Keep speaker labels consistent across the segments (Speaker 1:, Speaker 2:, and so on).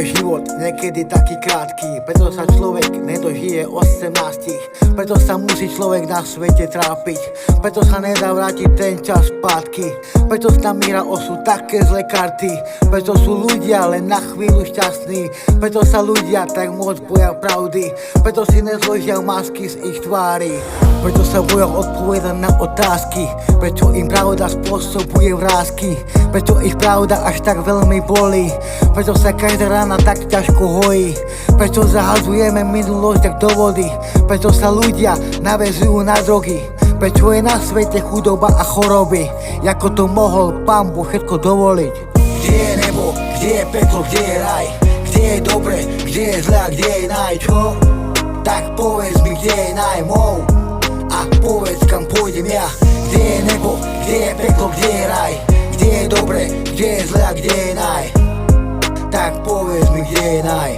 Speaker 1: život niekedy taký krátky, preto sa človek nedožije 18. Preto sa musí človek na svete trápiť, preto sa nedá vrátiť ten čas spátky, preto s nami hra osud také zlé karty, preto sú ľudia len na chvíľu šťastní, preto sa ľudia tak moc boja pravdy, preto si nezložia masky z ich tvári, preto sa boja odpovedať na otázky, prečo im pravda spôsobuje vrásky, prečo ich pravda až tak veľmi bolí, prečo sa každá rána tak ťažko hojí, prečo zahadzujeme minulosť tak do vody, prečo sa ľudia naväzujú na drogy, prečo je na svete chudoba a choroby, ako to mohol Pán Boh všetko dovoliť. Kde je nebo, kde je peklo, kde je raj, kde je dobre, kde je zle a kde je naj, čo? Tak povedz mi, kde je naj mou a povedz, kam pôjdem ja. Kde je nebo, kde je peklo, kde je raj, kde je dobre, kde je zle a kde je naj. Tak povedz mi, kde je naj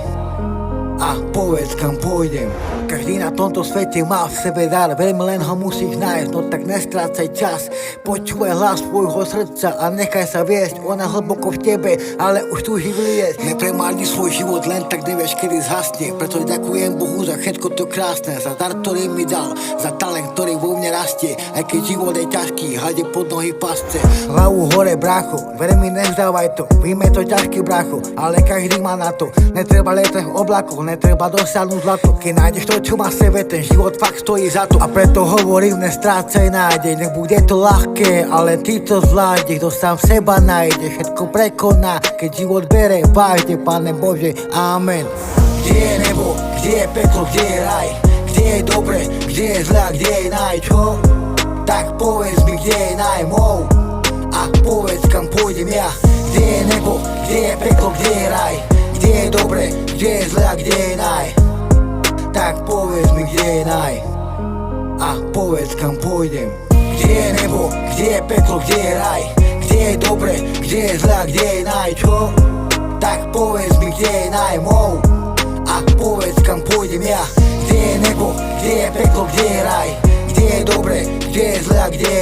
Speaker 1: a povedz, kam pôjdem. Každý na tomto svete má v sebe dar, veľmi len ho musíš nájsť, no tak nestrácaj čas. Počúvaj hlas svojho srdca a nechaj sa viesť, ona hlboko v tebe, ale už túži vliesť. Nepremárni svoj život, len tak nevieš, kedy zhasne, preto ďakujem Bohu za všetko to krásne, za dar, ktorý mi dal, za talent, ktorý vo mne rastie, aj keď život je ťažký, hľade pod nohy pasce. Hlavu hore, brácho, veľmi nevzdávaj to, víme to ťažký, brácho, ale každý má na to, netreba letať v oblakoch, netreba dosiahnuť zlato, keď nájdeš to, čo má sebe, ten život fakt stojí za to. A preto hovorím, nestrácaj nádej, nebude to ľahké, ale ty to zvládneš, kto sám seba nájde, všetko prekoná, keď život bere vážne, Pane Bože, amen. Kde je nebo, kde je peklo, kde je raj, kde je dobre, kde je zle a kde je naj, čo? Tak povedz mi, kde je naj mou a povedz, kam pôjdem ja. Kde je nebo, kde je peklo, kde je raj, kde je dobre, kde je zle a kde je naj. Tak povedz mi, kde je naj a povedz, kam pôjdem. Kde je nebo, kde je peklo, kde je raj, kde je dobre, kde je zle a kde je naj, čo? Tak povedz mi, kde je naj mou a povedz, kam pôjdem ja. Kde je nebo, kde je peklo, kde je raj, kde je dobre, kde je zle a kde je